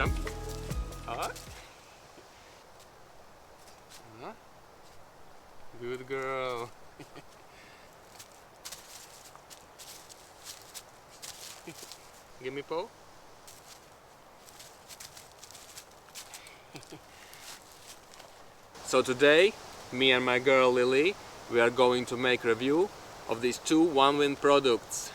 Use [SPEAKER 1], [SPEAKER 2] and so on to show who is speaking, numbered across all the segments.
[SPEAKER 1] Jump. Huh? Good girl. Give me paw. So today, me and my girl Lily, we are going to make review of these two Onewind products.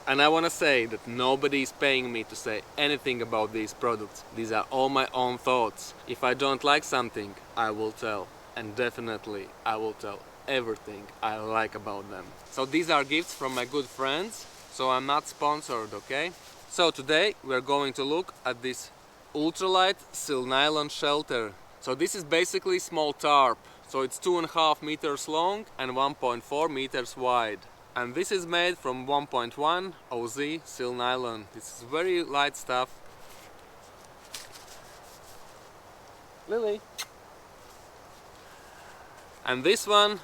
[SPEAKER 1] And I want to say that nobody is paying me to say anything about these products. These are all my own thoughts. If I don't like something, I will tell. And definitely, I will tell everything I like about them. So these are gifts from my good friends, so I'm not sponsored, okay? So today, we're going to look at this Ultralight Silnylon shelter. So this is basically small tarp. So it's 2.5 meters long and 1.4 meters wide. And this is made from 1.1 OZ Silnylon. This is very light stuff. Lily. And this one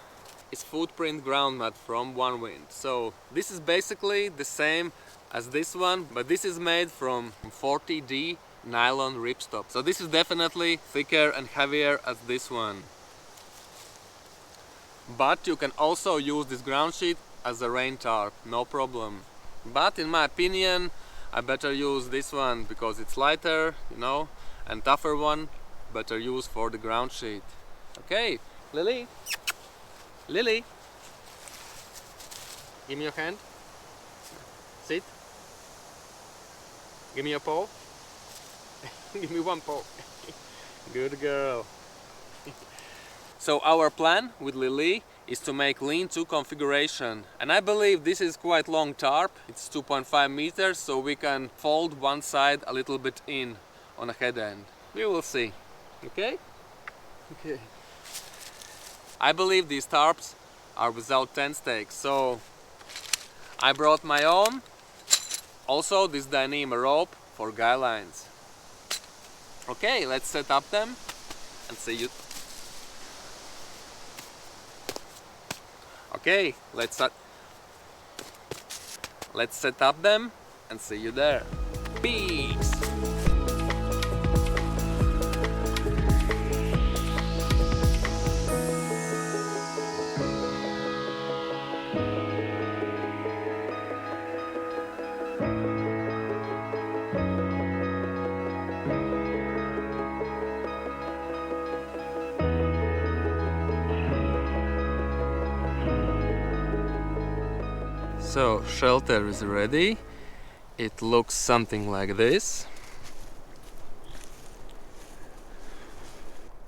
[SPEAKER 1] is footprint ground mat from Onewind. So this is basically the same as this one, but this is made from 40D nylon ripstop. So this is definitely thicker and heavier as this one. But you can also use this ground sheet as a rain tarp, no problem. But in my opinion, I better use this one because it's lighter, you know, and tougher one, better use for the ground sheet. Okay, Lily, Lily, give me your hand, sit, give me your paw, give me one paw, good girl. So our plan with Lily is to make lean-to configuration, and I believe this is quite long tarp. It's 2.5 meters, so we can fold one side a little bit in on a head end. We will see. Okay? Okay. I believe these tarps are without tent stakes, so I brought my own. Also this Dyneema rope for guy lines. Okay, let's set up them and see you. Okay, let's set up them and see you there. Peace! So, shelter is ready. It looks something like this.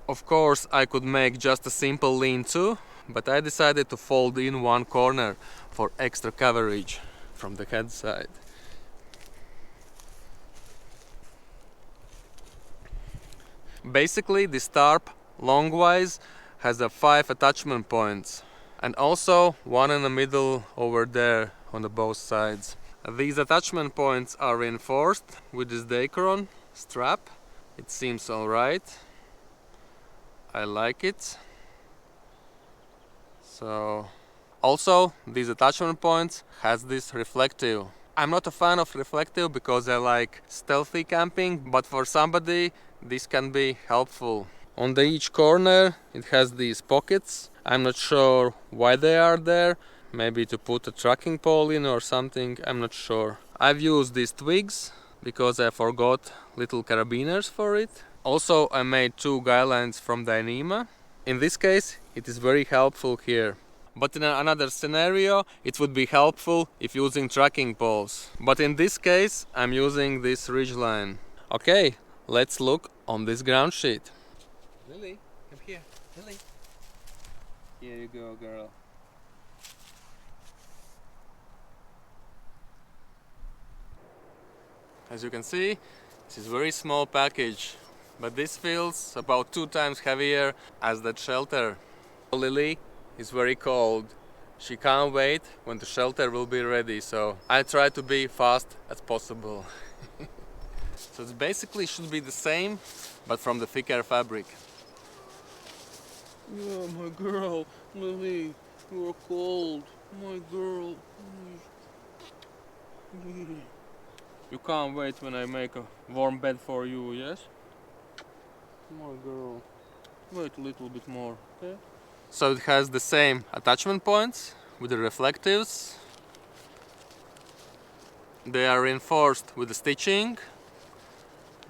[SPEAKER 1] Of course, I could make just a simple lean-to, but I decided to fold in one corner for extra coverage from the head side. Basically, this tarp, longwise, has 5 attachment points. And also one in the middle over there on the both sides. These attachment points are reinforced with this Dacron strap. It seems alright. I like it. So also these attachment points has this reflective. I'm not a fan of reflective because I like stealthy camping, but for somebody this can be helpful. On each corner it has these pockets. I'm not sure why they are there. Maybe to put a tracking pole in or something, I'm not sure. I've used these twigs because I forgot little carabiners for it. Also I made 2 guy lines from Dyneema. In this case it is very helpful here. But in another scenario it would be helpful if using tracking poles. But in this case I'm using this ridgeline. Okay, let's look on this ground sheet. Lily, come here. Lily. Here you go, girl. As you can see, this is a very small package, but this feels about 2 times heavier as that shelter. Lily is very cold. She can't wait when the shelter will be ready, so I try to be fast as possible. So it basically should be the same, but from the thicker fabric.
[SPEAKER 2] Oh, my girl, Lily, you're cold. My girl. You can't wait when I make a warm bed for you, yes? Come on, girl. Wait a little bit more, okay?
[SPEAKER 1] So it has the same attachment points with the reflectives. They are reinforced with the stitching,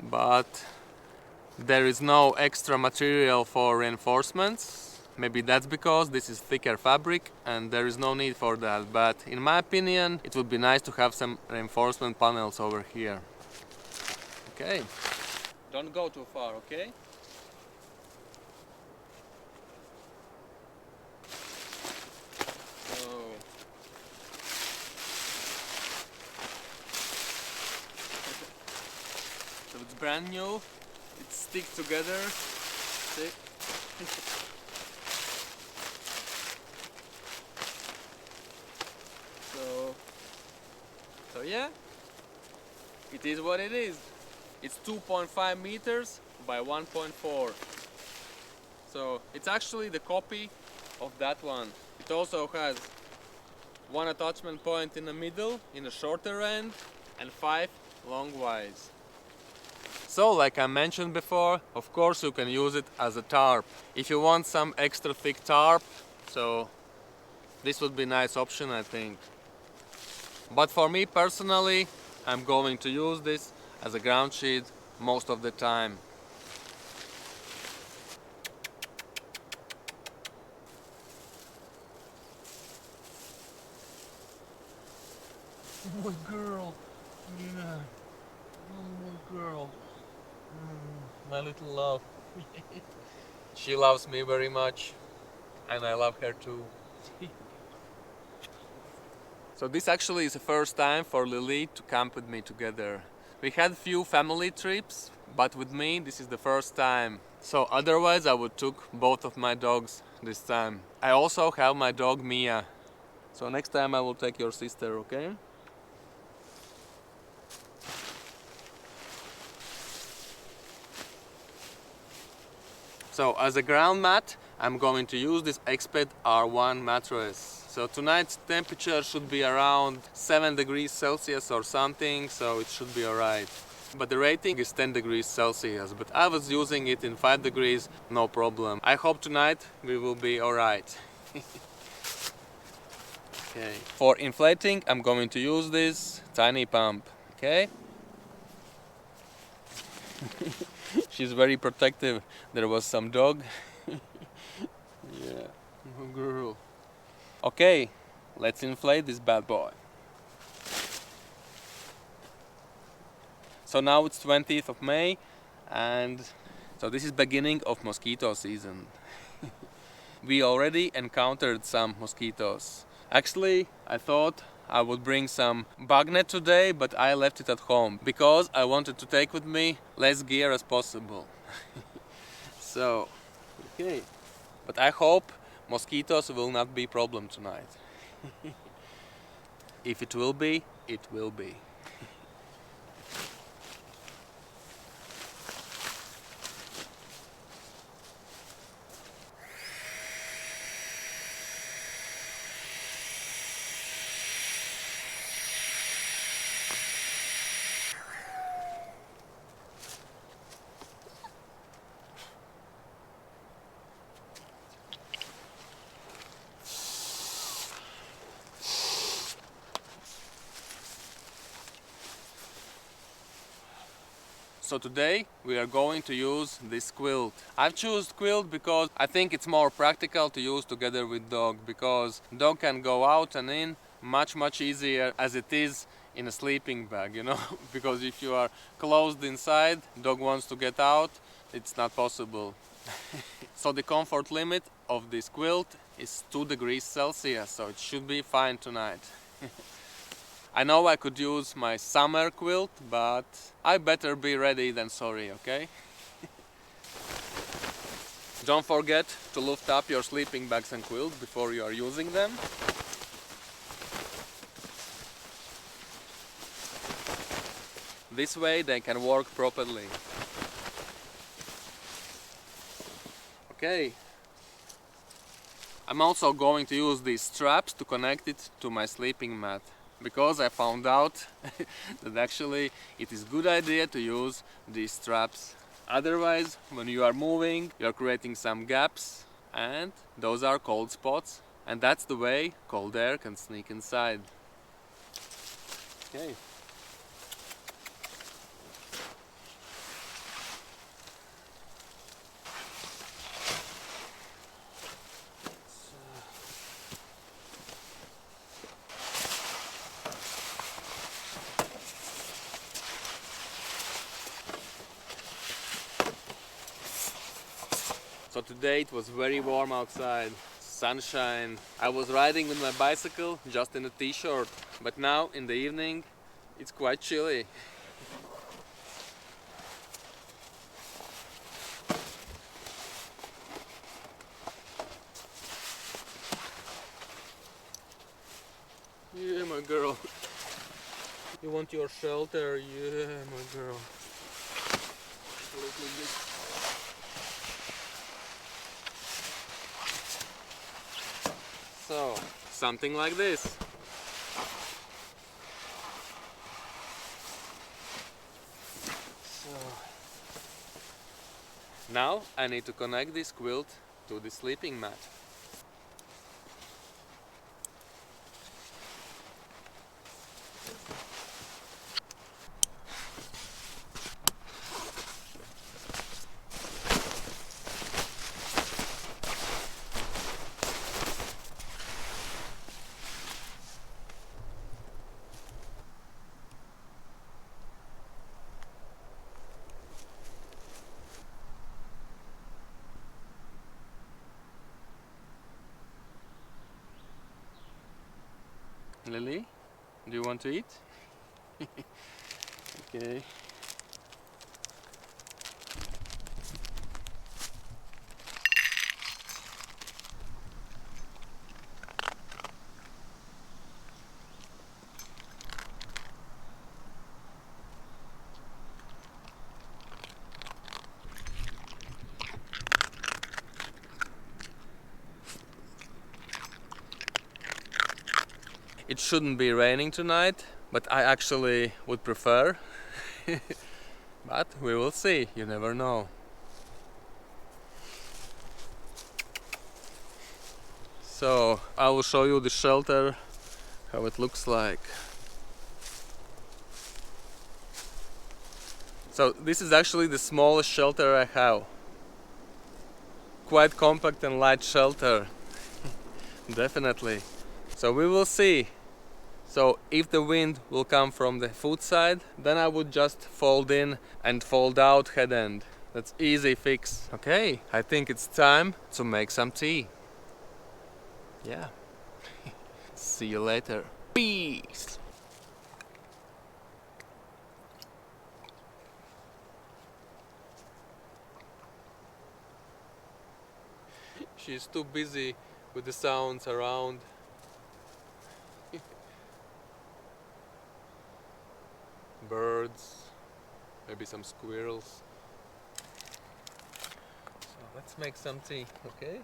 [SPEAKER 1] but there is no extra material for reinforcements. Maybe that's because this is thicker fabric and there is no need for that, but in my opinion it would be nice to have some reinforcement panels over here. Okay. Don't go too far, okay? So it's brand new, it sticks together. See? So yeah, it is what it is. It's 2.5 meters by 1.4. So it's actually the copy of that one. It also has one attachment point in the middle, in the shorter end, and 5 longwise. So, like I mentioned before, of course you can use it as a tarp. If you want some extra thick tarp, so this would be a nice option, I think. But for me personally, I'm going to use this as a ground sheet most of the time.
[SPEAKER 2] Oh, my girl. Yeah. Oh, my girl.
[SPEAKER 1] My little love. She loves me very much, and I love her too. So this actually is the first time for Lilly to camp with me together. We had few family trips, but with me this is the first time. So otherwise I would took both of my dogs this time. I also have my dog Mia. So next time I will take your sister, okay? So as a ground mat, I'm going to use this Exped R1 mattress. So tonight's temperature should be around 7 degrees Celsius or something, so it should be alright. But the rating is 10 degrees Celsius, but I was using it in 5 degrees, no problem. I hope tonight we will be alright. Okay. For inflating, I'm going to use this tiny pump, okay? She's very protective. There was some dog. Yeah, oh girl. Okay, let's inflate this bad boy. So now it's 20th of May, and so this is beginning of mosquito season. We already encountered some mosquitoes. Actually, I thought I would bring some bug net today, but I left it at home because I wanted to take with me less gear as possible. So, okay. But I hope mosquitoes will not be a problem tonight. If it will be, it will be. So today we are going to use this quilt. I've chosen quilt because I think it's more practical to use together with dog, because dog can go out and in much easier as it is in a sleeping bag, you know. Because if you are closed inside, dog wants to get out, it's not possible. So the comfort limit of this quilt is 2 degrees Celsius, so it should be fine tonight. I know I could use my summer quilt, but I better be ready than sorry, okay? Don't forget to lift up your sleeping bags and quilt before you are using them. This way they can work properly. Okay. I'm also going to use these straps to connect it to my sleeping mat. because I found out that actually it is good idea to use these straps. Otherwise, when you are moving, you are creating some gaps, and those are cold spots, and that's the way cold air can sneak inside. Okay. So today it was very warm outside, sunshine. I was riding with my bicycle just in a t-shirt, but now in the evening it's quite chilly. Yeah, my girl. You want your shelter? Yeah, my girl. A little bit. So, something like this. So, now I need to connect this quilt to the sleeping mat. Lily, do you want to eat? Okay. It shouldn't be raining tonight, but I actually would prefer. But we will see, you never know. So I will show you the shelter, how it looks like. So this is actually the smallest shelter I have. Quite compact and light shelter. Definitely. So we will see. So if the wind will come from the foot side, then I would just fold in and fold out head end. That's easy fix. Okay, I think it's time to make some tea. Yeah. See you later. Peace. She's too busy with the sounds around. Birds, maybe some squirrels. So let's make some tea, okay?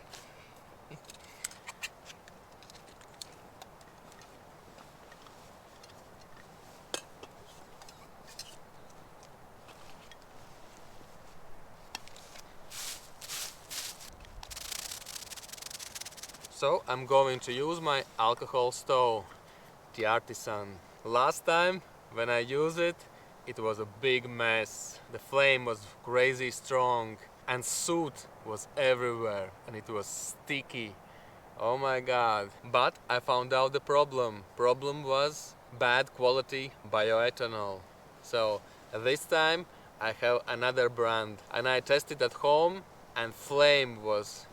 [SPEAKER 1] So I'm going to use my alcohol stove, the Artisan. Last time when I used it, it was a big mess. The flame was crazy strong and soot was everywhere and it was sticky. Oh my god. But I found out the problem. Problem was bad quality bioethanol. So this time I have another brand and I tested at home and flame was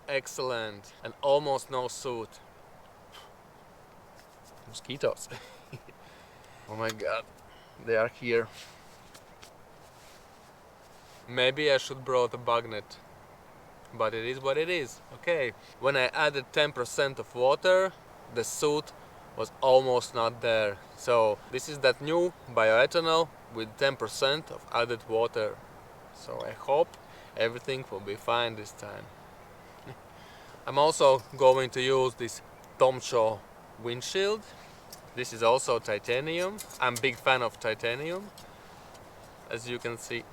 [SPEAKER 1] excellent and almost no soot. Mosquitoes. Oh my god, they are here. Maybe I should brought a bug net, but it is what it is. Okay, when I added 10% of water, the soot was almost not there. So this is that new bioethanol with 10% of added water. So I hope everything will be fine this time. I'm also going to use this Tomcho windshield. This is also titanium. I'm a big fan of titanium, as you can see.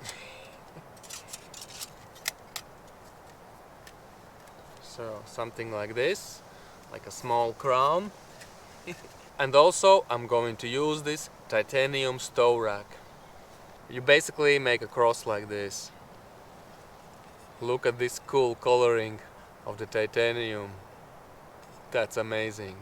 [SPEAKER 1] So something like this, like a small crown. And also I'm going to use this titanium stow rack. You basically make a cross like this. Look at this cool coloring of the titanium. That's amazing.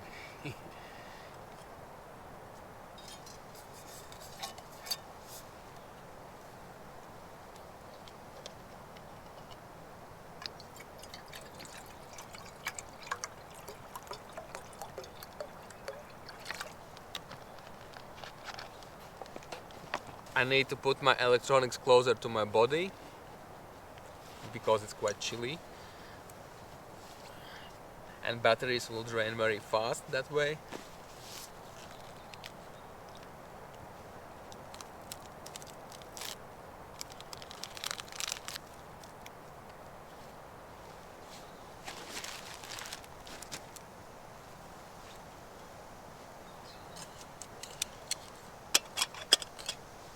[SPEAKER 1] I need to put my electronics closer to my body because it's quite chilly. And batteries will drain very fast that way.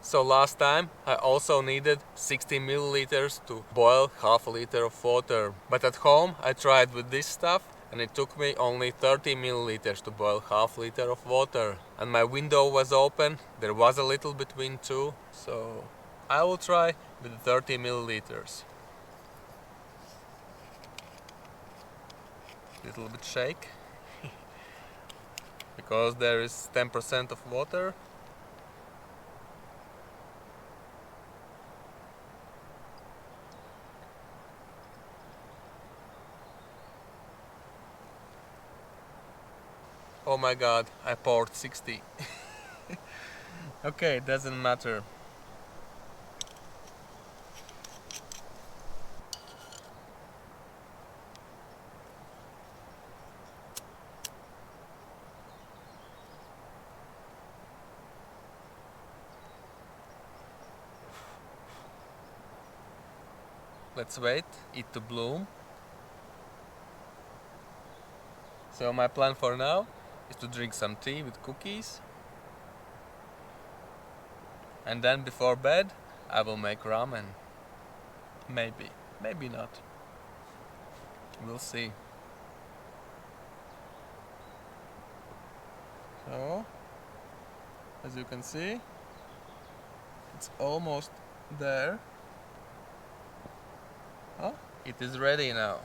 [SPEAKER 1] So last time I also needed 60 milliliters to boil half a liter of water. But at home I tried with this stuff and it took me only 30 milliliters to boil half liter of water. And my window was open, there was a little between two, so I will try with 30 milliliters. Little bit shake because there is 10% of water. Oh my god, I poured 60. Okay, doesn't matter. Let's wait it to bloom. So my plan for now is to drink some tea with cookies. And then before bed I will make ramen. Maybe, maybe not. We'll see. So, as you can see, it's almost there. Oh, it is ready now.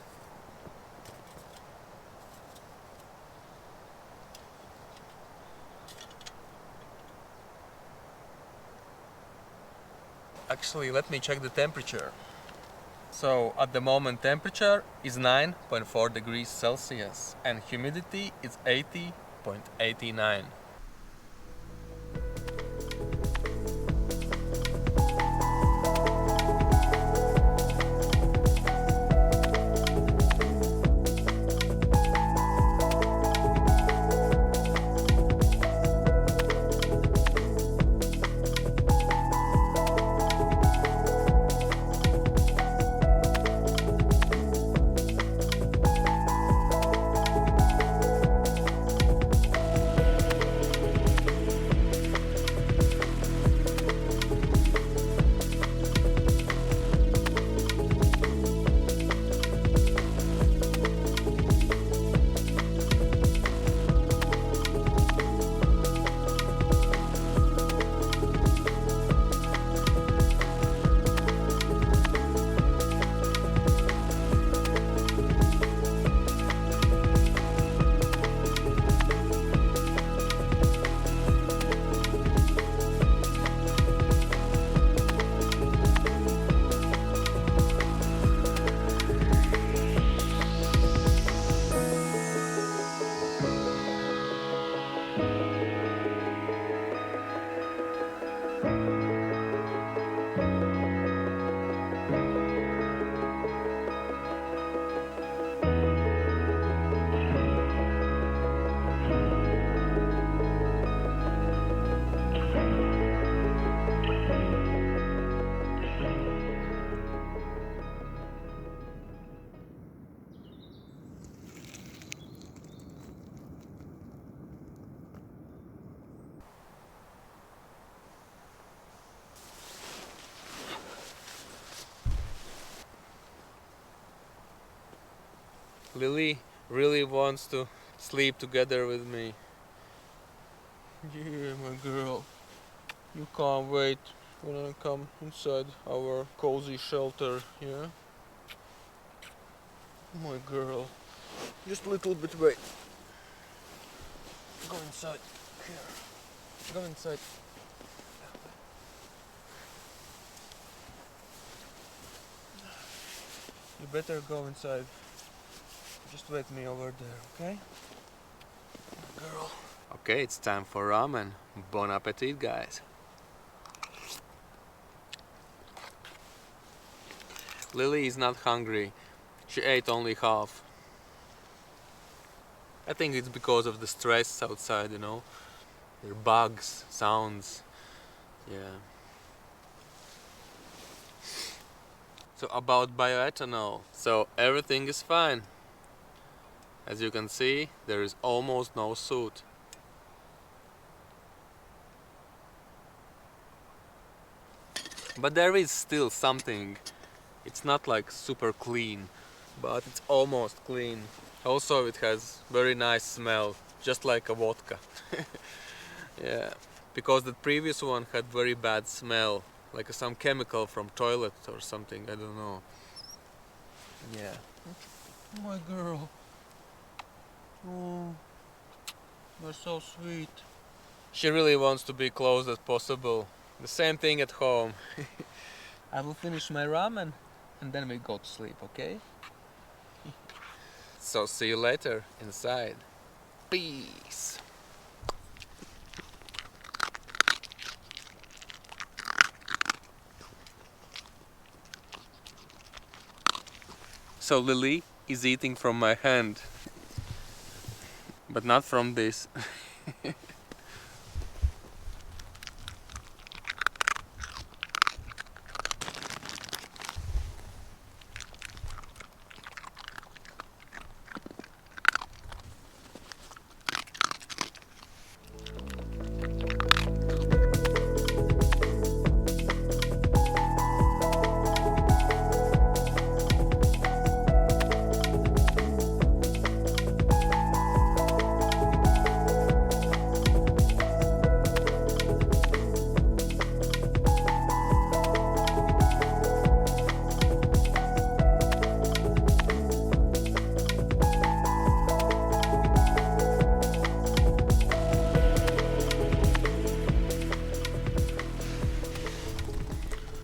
[SPEAKER 1] Actually, let me check the temperature. So at the moment temperature is 9.4 degrees Celsius and humidity is 80.89. Lily really wants to sleep together with me.
[SPEAKER 2] Yeah, my girl. You can't wait when I come inside our cozy shelter, yeah? My girl. Just a little bit wait. Go inside. Here. Go inside. You better go inside. Just wait me over there, okay? Girl.
[SPEAKER 1] Okay, it's time for ramen. Bon appetit, guys. Lily is not hungry. She ate only half. I think it's because of the stress outside, you know. There are bugs, sounds. Yeah. So about bioethanol. So everything is fine. As you can see, there is almost no soot. But there is still something. It's not like super clean, but it's almost clean. Also, it has very nice smell, just like a vodka. Yeah, because the previous one had very bad smell, like some chemical from toilet or something, I don't know. Yeah.
[SPEAKER 2] My girl. Oh, you're so sweet.
[SPEAKER 1] She really wants to be close as possible. The same thing at home. I will finish my ramen and then we go to sleep, okay? So see you later inside. Peace. So Lily is eating from my hand, but not from this.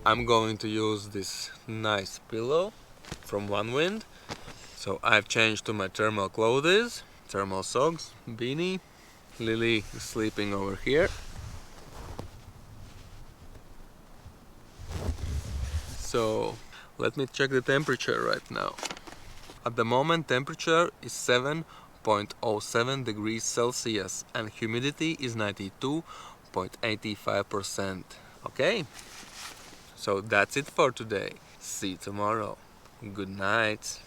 [SPEAKER 1] I'm going to use this nice pillow from Onewind. So I've changed to my thermal clothes, thermal socks, beanie. Lily is sleeping over here. So let me check the temperature right now. At the moment temperature is 7.07 degrees Celsius and humidity is 92.85%. Okay? So that's it for today. See you tomorrow. Good night.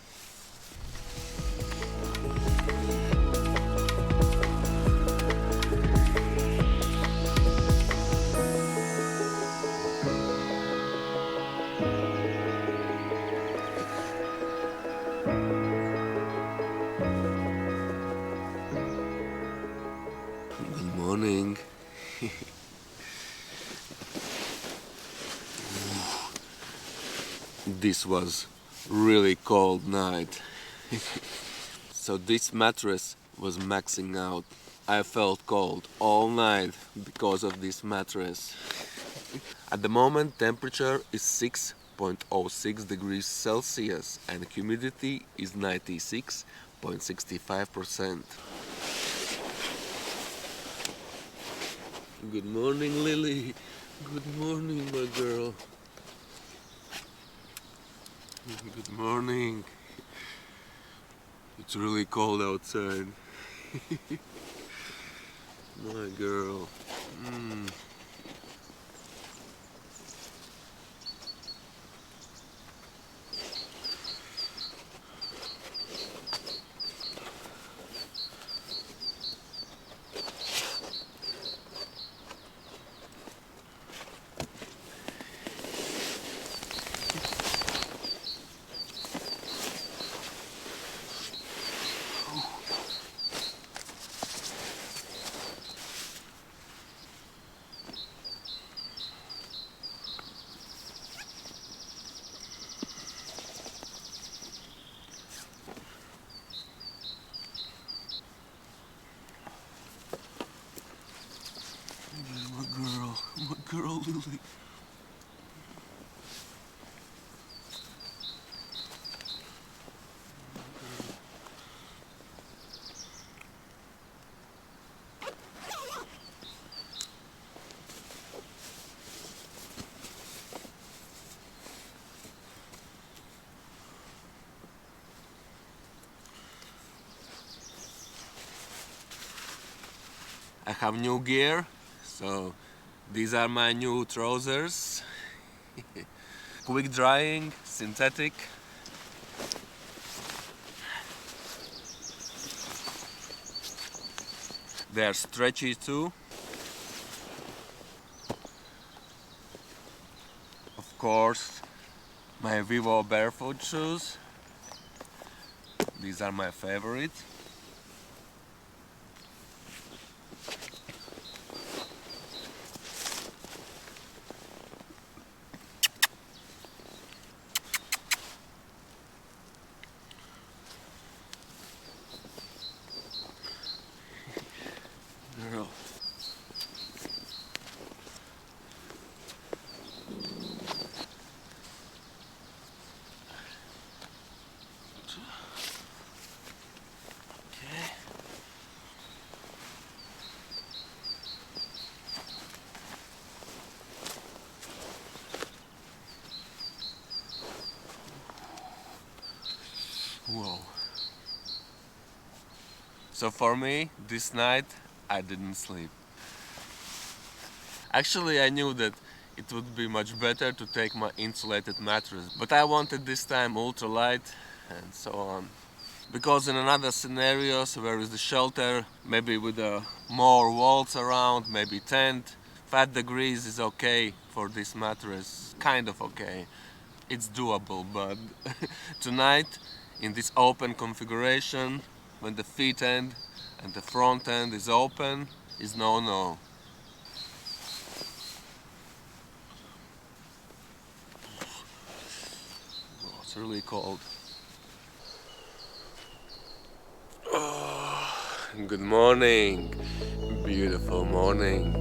[SPEAKER 1] Good morning. This was really cold night. So this mattress was maxing out. I felt cold all night because of this mattress. At the moment temperature is 6.06 degrees Celsius and humidity is 96.65%. Good morning, Lily. Good morning, my girl. Good morning. It's really cold outside. My girl. girl, Lilly. I have new gear, so these are my new trousers. Quick drying, synthetic. They are stretchy too. Of course, my Vivo barefoot shoes. These are my favorite. Girl. Okay. Whoa. So for me, this night I didn't sleep. Actually, I knew that it would be much better to take my insulated mattress, but I wanted this time ultralight and so on. Because in another scenarios where is the shelter, maybe with more walls around, maybe tent, 5 degrees is okay for this mattress, kind of okay. It's doable, but tonight in this open configuration, when the feet end and the front end is open, is no. Oh, it's really cold. Oh, good morning, beautiful morning.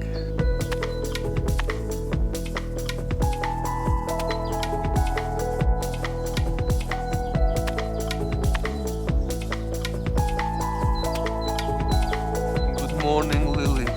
[SPEAKER 1] Good morning, Lilly.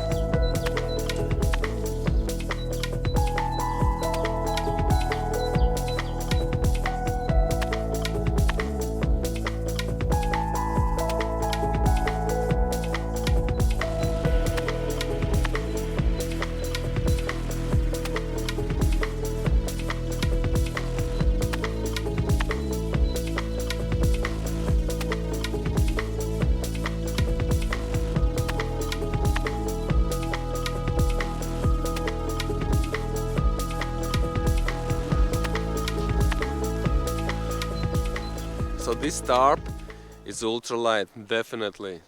[SPEAKER 1] So this tarp is ultralight, definitely.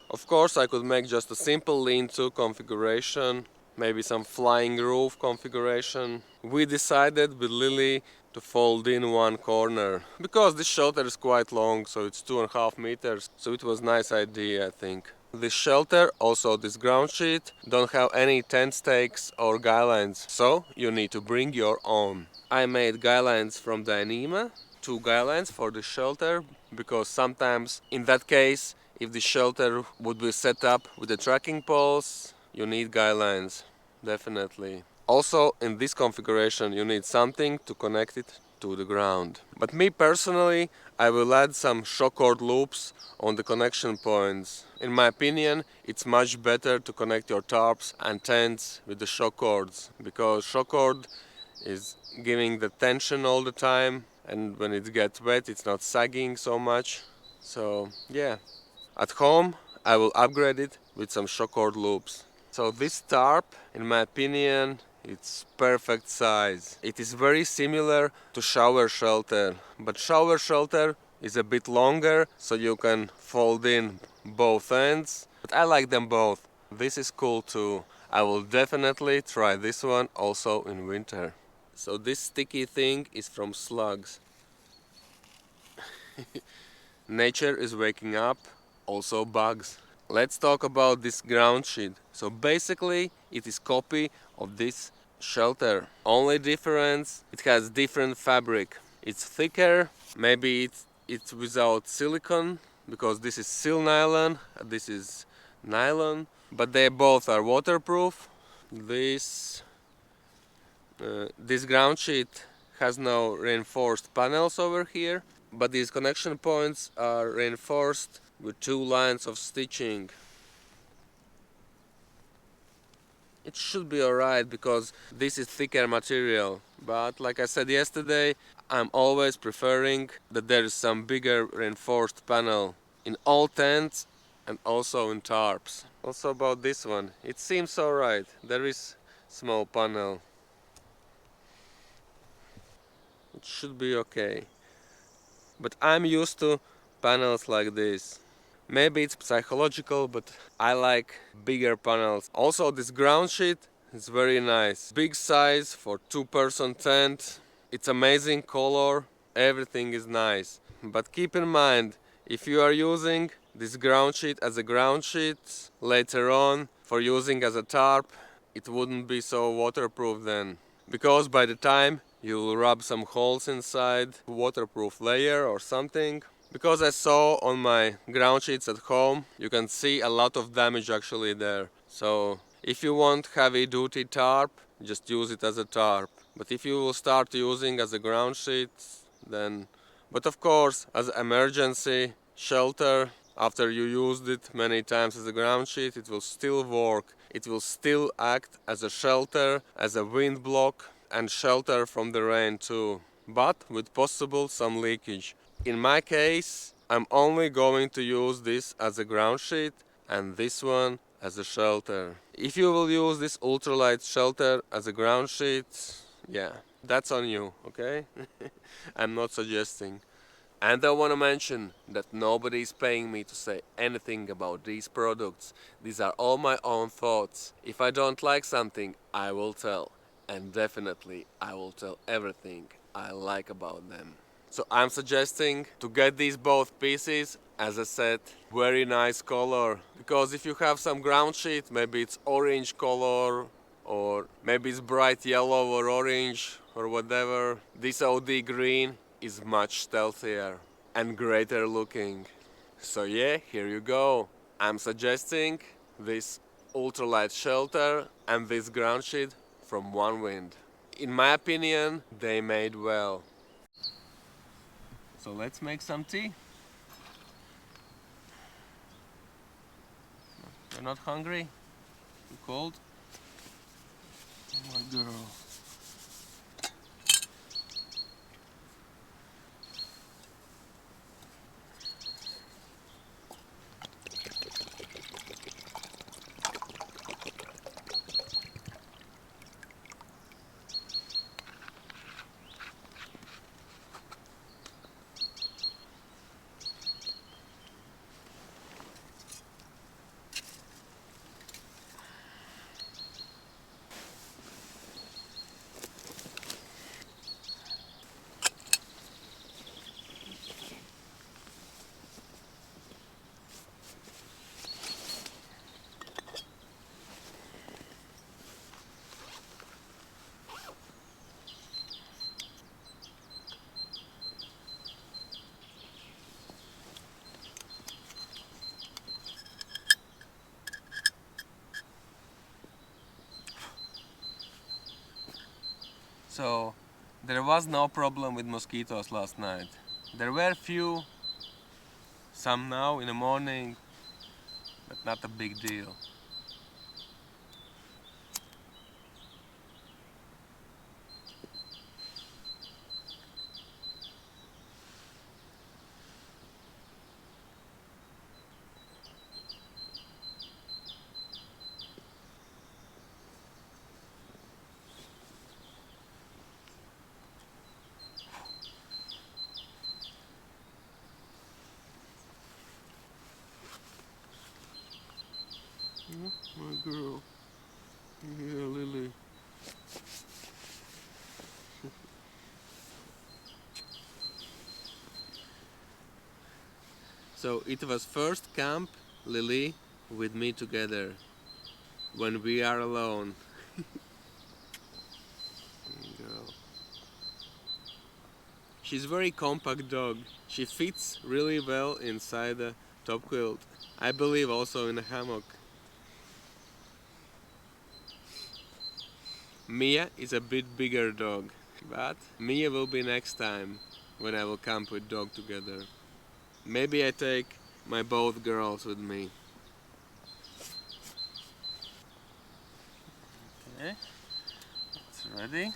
[SPEAKER 1] Of course, I could make just a simple lean-to configuration, maybe some flying roof configuration. We decided with Lilly to fold in one corner, because this shelter is quite long, so it's 2.5 meters, so it was a nice idea, I think. This shelter, also this ground sheet, don't have any tent stakes or guy lines, so you need to bring your own. I made guy lines from Dyneema, 2 guy lines for the shelter, because sometimes in that case, if the shelter would be set up with the tracking poles, you need guy lines, definitely. Also, in this configuration, you need something to connect it to the ground. But me personally, I will add some shock cord loops on the connection points. In my opinion, it's much better to connect your tarps and tents with the shock cords, because shock cord is giving the tension all the time, and when it gets wet, it's not sagging so much. So, yeah. At home, I will upgrade it with some shock cord loops. So this tarp, in my opinion, it's perfect size. It is very similar to shower shelter, but shower shelter is a bit longer, so you can fold in both ends. But I like them both. This is cool too. I will definitely try this one also in winter. So this sticky thing is from slugs. Nature is waking up, also bugs. Let's talk about this ground sheet. So basically it is copy of this shelter. Only difference, it has different fabric. It's thicker, maybe it's without silicone because this is silnylon, this is nylon, but they both are waterproof. This ground sheet has no reinforced panels over here, but these connection points are reinforced with 2 lines of stitching. It should be alright because this is thicker material, but like I said yesterday, I'm always preferring that there is some bigger reinforced panel in all tents and also in tarps. Also about this one, it seems alright, there is small panel. It should be okay. But I'm used to panels like this. Maybe it's psychological, but I like bigger panels. Also this ground sheet is very nice. Big size for 2-person tent. It's amazing color. Everything is nice. But keep in mind, if you are using this ground sheet as a ground sheet later on for using as a tarp, it wouldn't be so waterproof then. Because by the time you'll rub some holes inside, waterproof layer or something. Because I saw on my ground sheets at home, you can see a lot of damage actually there. So if you want heavy duty tarp, just use it as a tarp. But if you will start using as a ground sheet, then... But of course, as emergency shelter, after you used it many times as a ground sheet, it will still work. It will still act as a shelter, as a wind block, and shelter from the rain too, but with possible some leakage. In my case, I'm only going to use this as a ground sheet and this one as a shelter. If you will use this ultralight shelter as a ground sheet, yeah, that's on you, okay? I'm not suggesting. And I want to mention that nobody is paying me to say anything about these products. These are all my own thoughts. If I don't like something, I will tell. And definitely, I will tell everything I like about them. So I'm suggesting to get these both pieces. As I said, very nice color. Because if you have some ground sheet, maybe it's orange color, or maybe it's bright yellow or orange or whatever. This OD green is much stealthier and greater looking. So yeah, here you go. I'm suggesting this ultralight shelter and this ground sheet from Onewind. In my opinion, they made well. So let's make some tea. You're not hungry? You cold? Oh my girl. So there was no problem with mosquitoes last night. There were few, some now in the morning, but not a big deal. My girl. Yeah, Lily. So it was first camp, Lily, with me together. When we are alone. Girl. She's very compact dog. She fits really well inside the top quilt. I believe also in a hammock. Mia is a bit bigger dog, but Mia will be next time when I will camp with dog together. Maybe I take my both girls with me.
[SPEAKER 2] Okay, it's ready.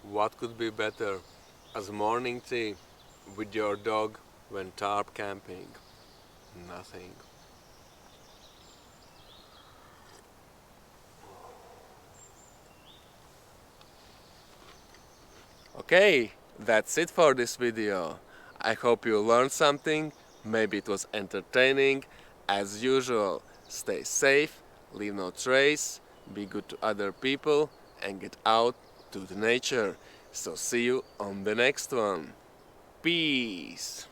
[SPEAKER 1] What could be better as morning tea with your dog when tarp camping? Nothing. Okay, that's it for this video. I hope you learned something, maybe it was entertaining. As usual, stay safe, leave no trace, be good to other people, and get out to the nature. So see you on the next one. Peace!